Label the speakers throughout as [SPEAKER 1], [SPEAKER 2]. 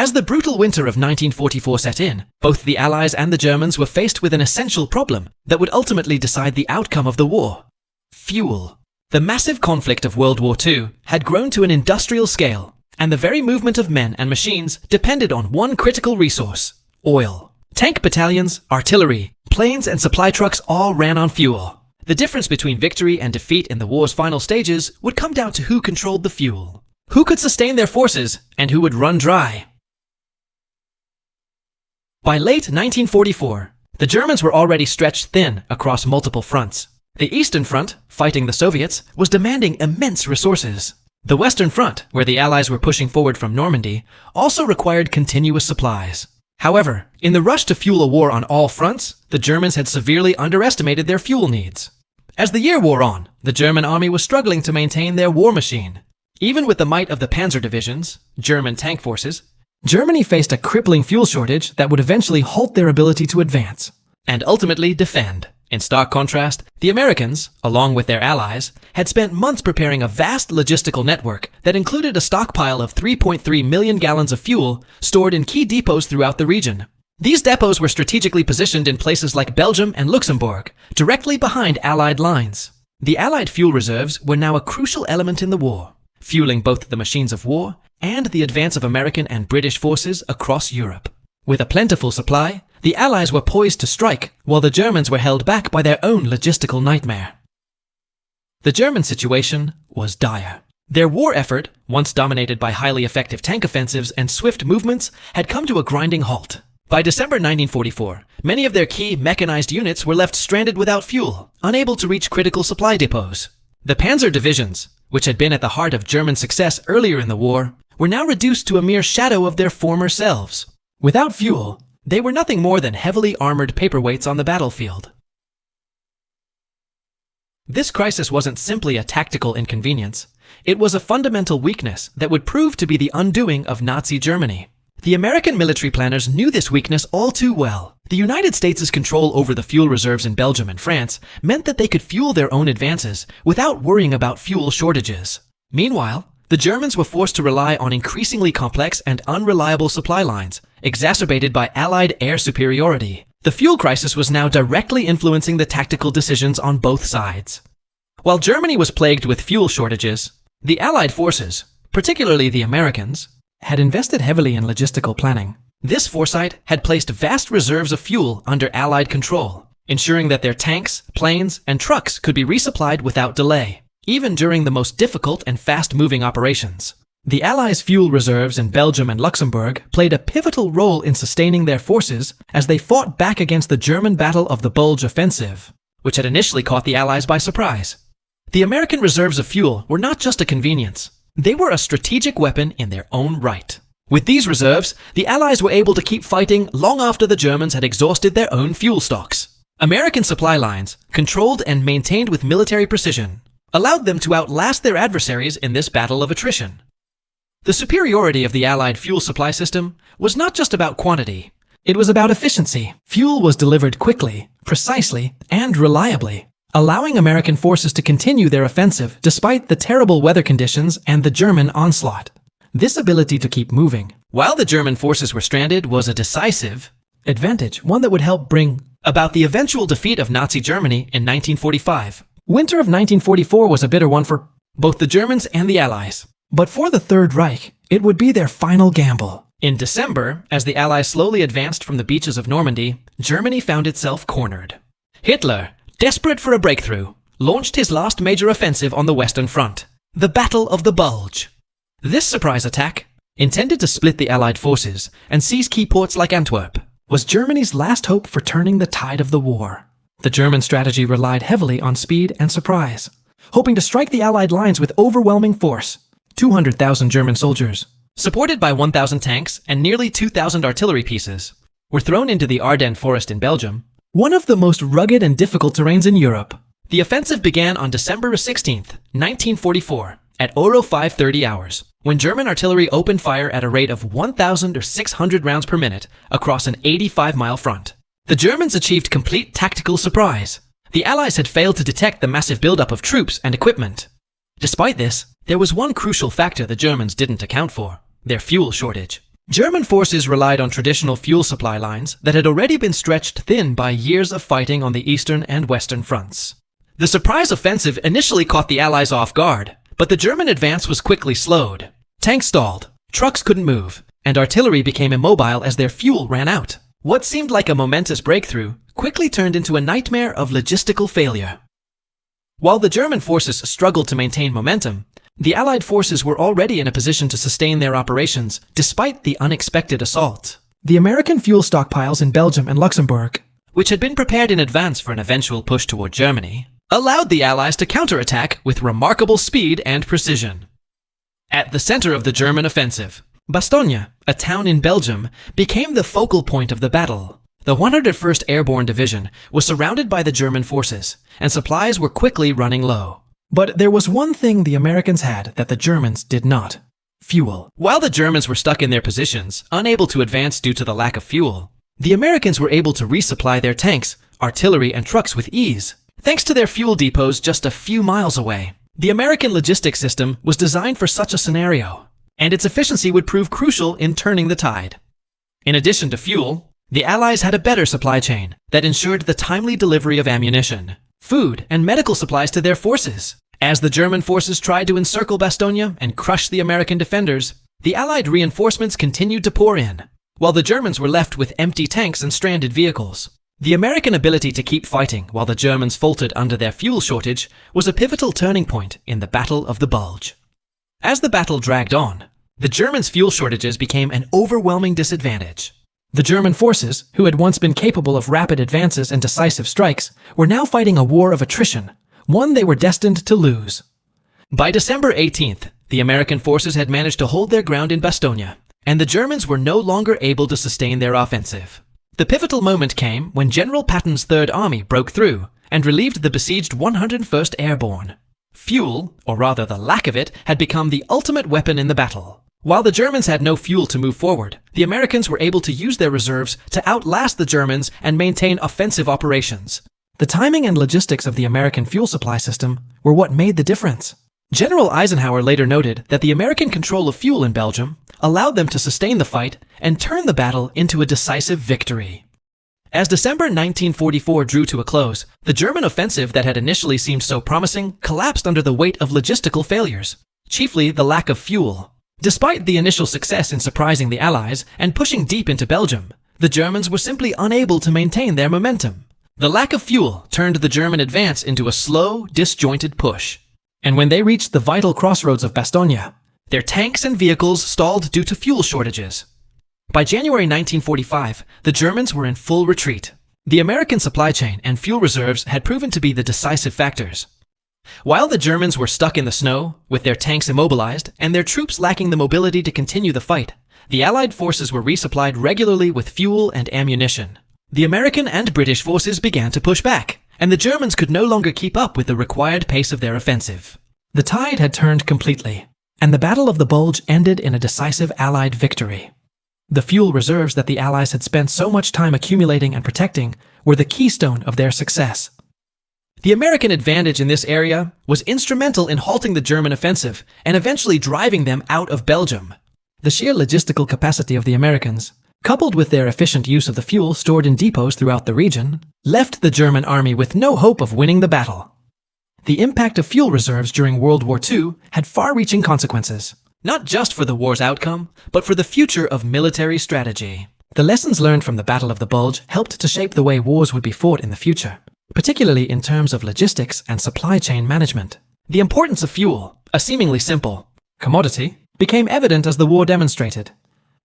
[SPEAKER 1] As the brutal winter of 1944 set in, both the Allies and the Germans were faced with an essential problem that would ultimately decide the outcome of the war: fuel. The massive conflict of World War II had grown to an industrial scale, and the very movement of men and machines depended on one critical resource: oil. Tank battalions, artillery, planes, and supply trucks all ran on fuel. The difference between victory and defeat in the war's final stages would come down to who controlled the fuel, who could sustain their forces, and who would run dry. By late 1944, the Germans were already stretched thin across multiple fronts. The Eastern Front, fighting the Soviets, was demanding immense resources. The Western Front, where the Allies were pushing forward from Normandy, also required continuous supplies. However, in the rush to fuel a war on all fronts, the Germans had severely underestimated their fuel needs. As the year wore on, the German army was struggling to maintain their war machine. Even with the might of the panzer divisions, German tank forces, Germany faced a crippling fuel shortage that would eventually halt their ability to advance and ultimately defend. In stark contrast, the Americans, along with their allies, had spent months preparing a vast logistical network that included a stockpile of 3.3 million gallons of fuel stored in key depots throughout the region. These depots were strategically positioned in places like Belgium and Luxembourg, directly behind Allied lines. The Allied fuel reserves were now a crucial element in the war, fueling both the machines of war and the advance of American and British forces across Europe. With a plentiful supply, the Allies were poised to strike, while the Germans were held back by their own logistical nightmare. The German situation was dire. Their war effort, once dominated by highly effective tank offensives and swift movements, had come to a grinding halt. By December 1944, many of their key mechanized units were left stranded without fuel, unable to reach critical supply depots. The panzer divisions, which had been at the heart of German success earlier in the war, were now reduced to a mere shadow of their former selves. Without fuel, they were nothing more than heavily armored paperweights on the battlefield. This crisis wasn't simply a tactical inconvenience. It was a fundamental weakness that would prove to be the undoing of Nazi Germany. The American military planners knew this weakness all too well. The United States' control over the fuel reserves in Belgium and France meant that they could fuel their own advances without worrying about fuel shortages. Meanwhile, the Germans were forced to rely on increasingly complex and unreliable supply lines, exacerbated by Allied air superiority. The fuel crisis was now directly influencing the tactical decisions on both sides. While Germany was plagued with fuel shortages, the Allied forces, particularly the Americans, had invested heavily in logistical planning. This foresight had placed vast reserves of fuel under Allied control, ensuring that their tanks, planes, and trucks could be resupplied without delay, even during the most difficult and fast-moving operations. The Allies' fuel reserves in Belgium and Luxembourg played a pivotal role in sustaining their forces as they fought back against the German Battle of the Bulge offensive, which had initially caught the Allies by surprise. The American reserves of fuel were not just a convenience. They were a strategic weapon in their own right. With these reserves, the Allies were able to keep fighting long after the Germans had exhausted their own fuel stocks. American supply lines, controlled and maintained with military precision, allowed them to outlast their adversaries in this battle of attrition. The superiority of the Allied fuel supply system was not just about quantity. It was about efficiency. Fuel was delivered quickly, precisely, and reliably, allowing American forces to continue their offensive despite the terrible weather conditions and the German onslaught. This ability to keep moving while the German forces were stranded was a decisive advantage, one that would help bring about the eventual defeat of Nazi Germany in 1945. Winter of 1944 was a bitter one for both the Germans and the Allies. But for the Third Reich, it would be their final gamble. In December, as the Allies slowly advanced from the beaches of Normandy, Germany found itself cornered. Hitler, desperate for a breakthrough, launched his last major offensive on the Western Front, the Battle of the Bulge. This surprise attack, intended to split the Allied forces and seize key ports like Antwerp, was Germany's last hope for turning the tide of the war. The German strategy relied heavily on speed and surprise, hoping to strike the Allied lines with overwhelming force. 200,000 German soldiers, supported by 1,000 tanks and nearly 2,000 artillery pieces, were thrown into the Ardennes forest in Belgium, one of the most rugged and difficult terrains in Europe. The offensive began on December 16, 1944, at 0530 hours, when German artillery opened fire at a rate of 1,600 rounds per minute across an 85-mile front. The Germans achieved complete tactical surprise. The Allies had failed to detect the massive buildup of troops and equipment. Despite this, there was one crucial factor the Germans didn't account for: their fuel shortage. German forces relied on traditional fuel supply lines that had already been stretched thin by years of fighting on the eastern and western fronts. The surprise offensive initially caught the Allies off guard, but the German advance was quickly slowed. Tanks stalled, trucks couldn't move, and artillery became immobile as their fuel ran out. What seemed like a momentous breakthrough quickly turned into a nightmare of logistical failure. While the German forces struggled to maintain momentum, the Allied forces were already in a position to sustain their operations despite the unexpected assault. The American fuel stockpiles in Belgium and Luxembourg, which had been prepared in advance for an eventual push toward Germany, allowed the Allies to counterattack with remarkable speed and precision. At the center of the German offensive, Bastogne, a town in Belgium, became the focal point of the battle. The 101st Airborne Division was surrounded by the German forces, and supplies were quickly running low. But there was one thing the Americans had that the Germans did not: fuel. While the Germans were stuck in their positions, unable to advance due to the lack of fuel, the Americans were able to resupply their tanks, artillery, and trucks with ease, thanks to their fuel depots just a few miles away. The American logistic system was designed for such a scenario, and its efficiency would prove crucial in turning the tide. In addition to fuel, the Allies had a better supply chain that ensured the timely delivery of ammunition, food, and medical supplies to their forces. As the German forces tried to encircle Bastogne and crush the American defenders, the Allied reinforcements continued to pour in, while the Germans were left with empty tanks and stranded vehicles. The American ability to keep fighting while the Germans faltered under their fuel shortage was a pivotal turning point in the Battle of the Bulge. As the battle dragged on, the Germans' fuel shortages became an overwhelming disadvantage. The German forces, who had once been capable of rapid advances and decisive strikes, were now fighting a war of attrition, one they were destined to lose. By December 18th, the American forces had managed to hold their ground in Bastogne, and the Germans were no longer able to sustain their offensive. The pivotal moment came when General Patton's Third Army broke through and relieved the besieged 101st Airborne. Fuel, or rather the lack of it, had become the ultimate weapon in the battle. While the Germans had no fuel to move forward, the Americans were able to use their reserves to outlast the Germans and maintain offensive operations. The timing and logistics of the American fuel supply system were what made the difference. General Eisenhower later noted that the American control of fuel in Belgium allowed them to sustain the fight and turn the battle into a decisive victory. As December 1944 drew to a close, the German offensive that had initially seemed so promising collapsed under the weight of logistical failures, chiefly the lack of fuel. Despite the initial success in surprising the Allies and pushing deep into Belgium, the Germans were simply unable to maintain their momentum. The lack of fuel turned the German advance into a slow, disjointed push. And when they reached the vital crossroads of Bastogne, their tanks and vehicles stalled due to fuel shortages. By January 1945, the Germans were in full retreat. The American supply chain and fuel reserves had proven to be the decisive factors. While the Germans were stuck in the snow, with their tanks immobilized and their troops lacking the mobility to continue the fight, the Allied forces were resupplied regularly with fuel and ammunition. The American and British forces began to push back, and the Germans could no longer keep up with the required pace of their offensive. The tide had turned completely, and the Battle of the Bulge ended in a decisive Allied victory. The fuel reserves that the Allies had spent so much time accumulating and protecting were the keystone of their success. The American advantage in this area was instrumental in halting the German offensive and eventually driving them out of Belgium. The sheer logistical capacity of the Americans, coupled with their efficient use of the fuel stored in depots throughout the region, left the German army with no hope of winning the battle. The impact of fuel reserves during World War II had far-reaching consequences, not just for the war's outcome, but for the future of military strategy. The lessons learned from the Battle of the Bulge helped to shape the way wars would be fought in the future, particularly in terms of logistics and supply chain management. The importance of fuel, a seemingly simple commodity, became evident as the war demonstrated.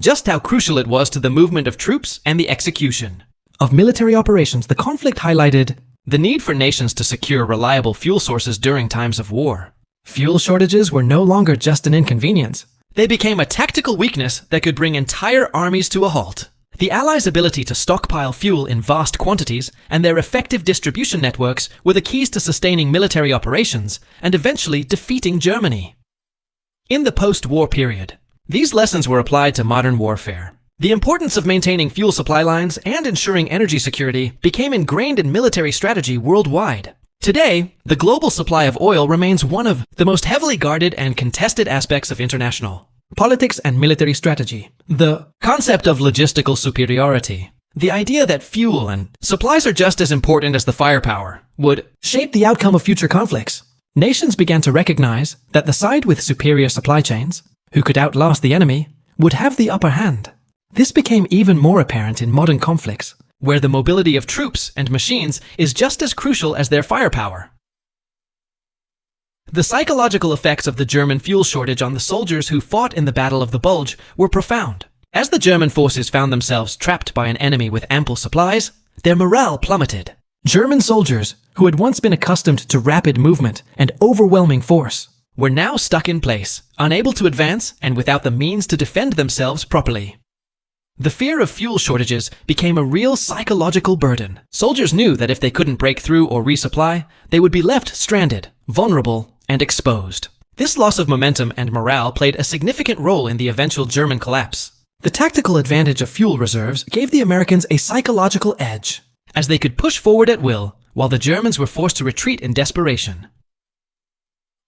[SPEAKER 1] Just how crucial it was to the movement of troops and the execution of military operations, the conflict highlighted the need for nations to secure reliable fuel sources during times of war. Fuel shortages were no longer just an inconvenience. They became a tactical weakness that could bring entire armies to a halt. The Allies' ability to stockpile fuel in vast quantities and their effective distribution networks were the keys to sustaining military operations and eventually defeating Germany. In the post-war period, these lessons were applied to modern warfare. The importance of maintaining fuel supply lines and ensuring energy security became ingrained in military strategy worldwide. Today, the global supply of oil remains one of the most heavily guarded and contested aspects of international Politics and military strategy. The concept of logistical superiority, the idea that fuel and supplies are just as important as the firepower, would shape the outcome of future conflicts. Nations began to recognize that the side with superior supply chains, who could outlast the enemy, would have the upper hand. This became even more apparent in modern conflicts, where the mobility of troops and machines is just as crucial as their firepower. The psychological effects of the German fuel shortage on the soldiers who fought in the Battle of the Bulge were profound. As the German forces found themselves trapped by an enemy with ample supplies, their morale plummeted. German soldiers, who had once been accustomed to rapid movement and overwhelming force, were now stuck in place, unable to advance and without the means to defend themselves properly. The fear of fuel shortages became a real psychological burden. Soldiers knew that if they couldn't break through or resupply, they would be left stranded, vulnerable, and exposed. This loss of momentum and morale played a significant role in the eventual German collapse. The tactical advantage of fuel reserves gave the Americans a psychological edge, as they could push forward at will, while the Germans were forced to retreat in desperation.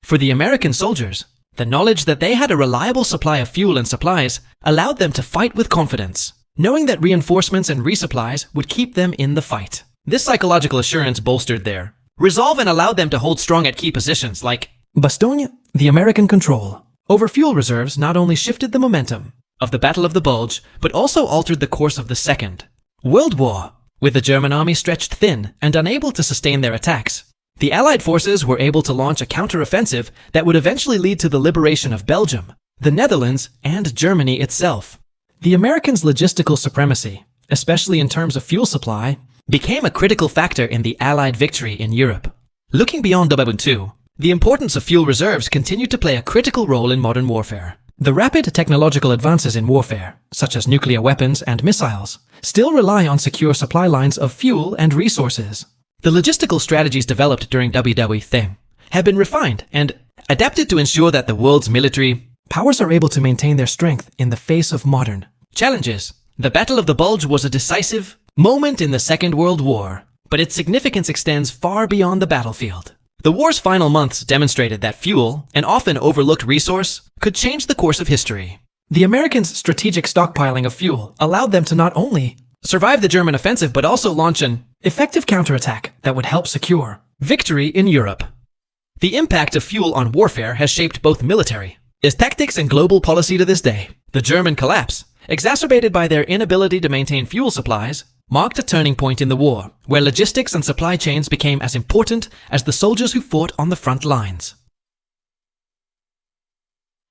[SPEAKER 1] For the American soldiers, the knowledge that they had a reliable supply of fuel and supplies allowed them to fight with confidence, knowing that reinforcements and resupplies would keep them in the fight. This psychological assurance bolstered their resolve and allowed them to hold strong at key positions like Bastogne. The American control over fuel reserves not only shifted the momentum of the Battle of the Bulge, but also altered the course of the Second World War. With the German army stretched thin and unable to sustain their attacks, the Allied forces were able to launch a counteroffensive that would eventually lead to the liberation of Belgium, the Netherlands, and Germany itself. The Americans' logistical supremacy, especially in terms of fuel supply, became a critical factor in the Allied victory in Europe. Looking beyond WWII, the importance of fuel reserves continued to play a critical role in modern warfare. The rapid technological advances in warfare, such as nuclear weapons and missiles, still rely on secure supply lines of fuel and resources. The logistical strategies developed during WWII have been refined and adapted to ensure that the world's military powers are able to maintain their strength in the face of modern challenges. The Battle of the Bulge was a decisive moment in the Second World War, but its significance extends far beyond the battlefield. The war's final months demonstrated that fuel, an often overlooked resource, could change the course of history. The Americans' strategic stockpiling of fuel allowed them to not only survive the German offensive but also launch an effective counterattack that would help secure victory in Europe. The impact of fuel on warfare has shaped both military tactics and global policy to this day. The German collapse, exacerbated by their inability to maintain fuel supplies, marked a turning point in the war, where logistics and supply chains became as important as the soldiers who fought on the front lines.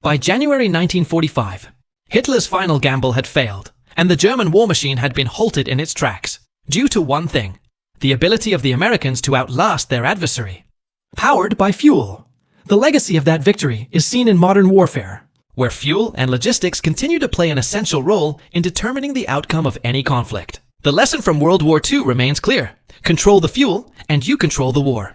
[SPEAKER 1] By January 1945, Hitler's final gamble had failed, and the German war machine had been halted in its tracks, due to one thing: the ability of the Americans to outlast their adversary. Powered by fuel. The legacy of that victory is seen in modern warfare, where fuel and logistics continue to play an essential role in determining the outcome of any conflict. The lesson from World War II remains clear: control the fuel, and you control the war.